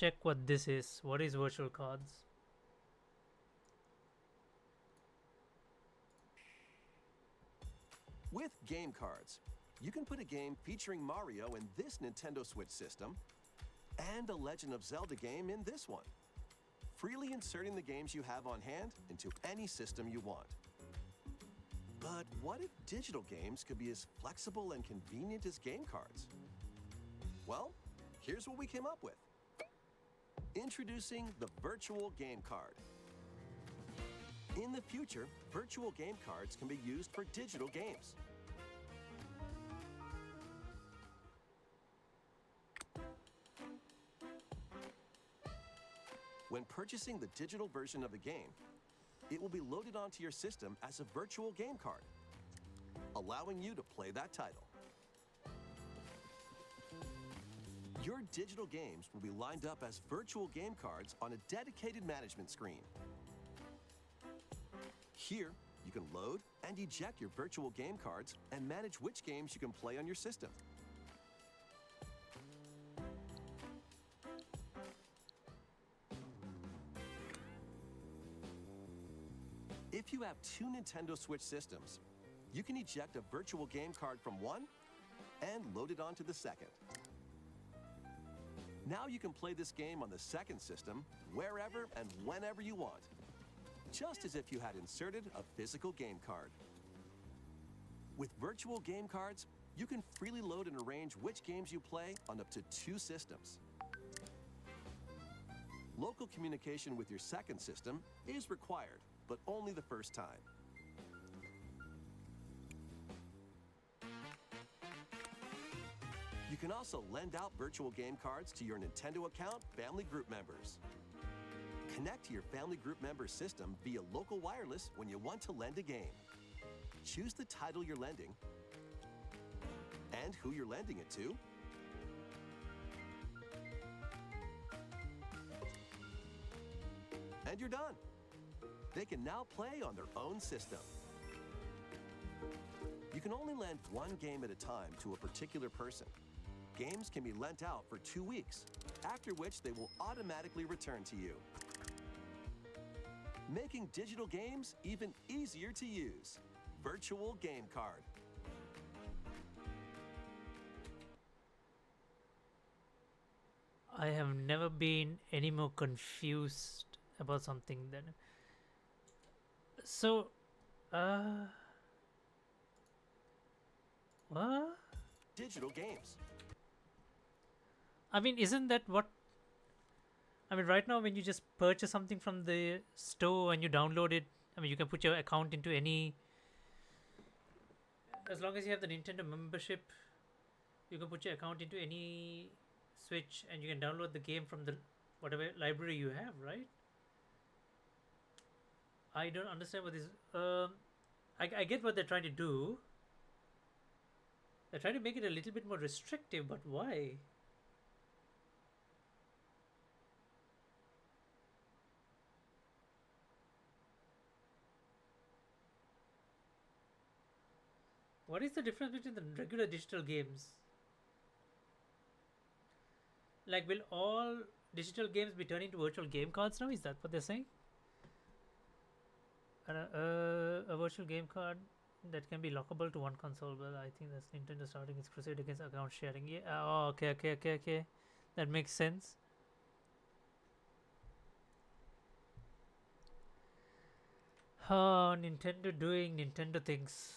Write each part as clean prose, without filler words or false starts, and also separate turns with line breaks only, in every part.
check what this is. What is virtual cards?
With game cards, you can put a game featuring Mario in this Nintendo Switch system and a Legend of Zelda game in this one, freely inserting the games you have on hand into any system you want. But what if digital games could be as flexible and convenient as game cards? Well, here's what we came up with. Introducing the Virtual Game Card. In the future, virtual game cards can be used for digital games. When purchasing the digital version of a game, it will be loaded onto your system as a virtual game card, allowing you to play that title. Your digital games will be lined up as virtual game cards on a dedicated management screen. Here, you can load and eject your virtual game cards and manage which games you can play on your system. If you have two Nintendo Switch systems, you can eject a virtual game card from one and load it onto the second. Now you can play this game on the second system wherever and whenever you want, just as if you had inserted a physical game card. With virtual game cards, you can freely load and arrange which games you play on up to two systems. Local communication with your second system is required, but only the first time. You can also lend out virtual game cards to your Nintendo account family group members. Connect to your family group member system via local wireless when you want to lend a game. Choose the title you're lending and who you're lending it to. And you're done. They can now play on their own system. You can only lend one game at a time to a particular person. Games can be lent out for 2 weeks, after which they will automatically return to you, making digital games even easier to use. Virtual Game Card.
I have never been any more confused about something than. So, what?
Digital games.
I mean, isn't that what? I mean, right now, when you just purchase something from the store and you download it, I mean, you can put your account into any. As long as you have the Nintendo membership, you can put your account into any Switch and you can download the game from the whatever library you have, right? I don't understand what this. I get what they're trying to do. They're trying to make it a little bit more restrictive, but why? What is the difference between the regular digital games? Like, will all digital games be turned into virtual game cards now? Is that what they're saying? A virtual game card that can be lockable to one console. Well, I think that's Nintendo starting its crusade against account sharing. Yeah. Oh, okay. That makes sense. Oh, Nintendo doing Nintendo things.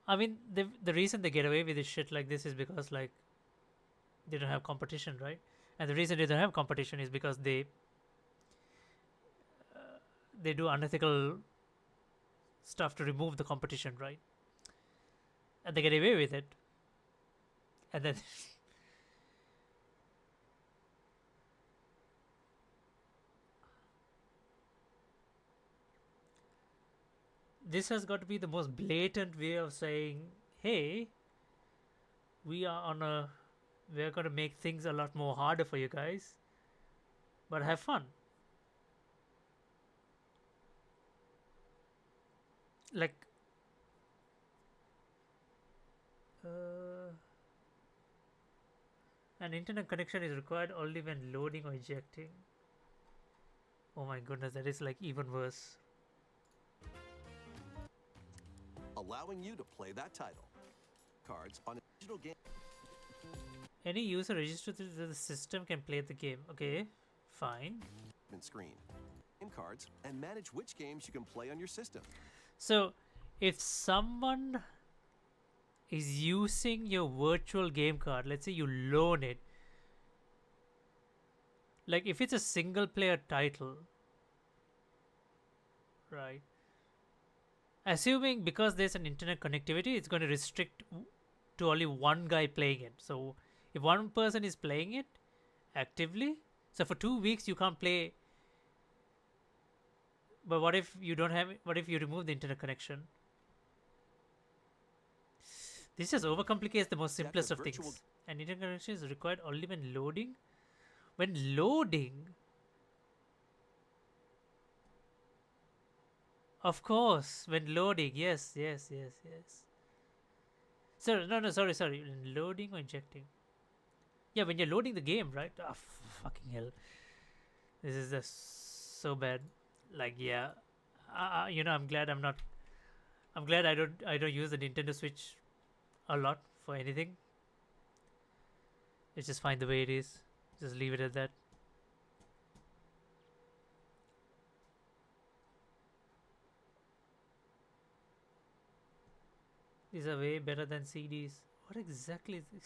I mean, the reason they get away with this shit like this is because like they don't have competition, right? And the reason they don't have competition is because they do unethical stuff to remove the competition, right? And they get away with it. And then this has got to be the most blatant way of saying, "Hey, we are on a we're going to make things a lot more harder for you guys, but have fun." Like, uh, An internet connection is required only when loading or ejecting. Oh my goodness, that is like even worse.
allowing you to play that title. Cards on a digital game
Any user registered to the system can play the game. Okay, fine.
screen. Game cards and manage which games you can play on your system.
So, if someone is using your virtual game card, let's say you loan it, like if it's a single player title, right? Assuming because there's an internet connectivity, it's going to restrict to only one guy playing it. So, if one person is playing it actively, so for 2 weeks you can't play. But what if you don't have? What if you remove the internet connection? This just overcomplicates the most simplest of things. An internet connection is required only when loading. When loading, of course, when loading, yes, yes, yes, yes. So no, no, sorry, sorry. When loading or injecting? Yeah, when you're loading the game, right? Ah, fucking hell. This is just so bad. Like, yeah, I'm glad I'm not. I'm glad I don't use the Nintendo Switch a lot for anything. It's just fine the way it is. Just leave it at that. These are way better than CDs. What exactly is this?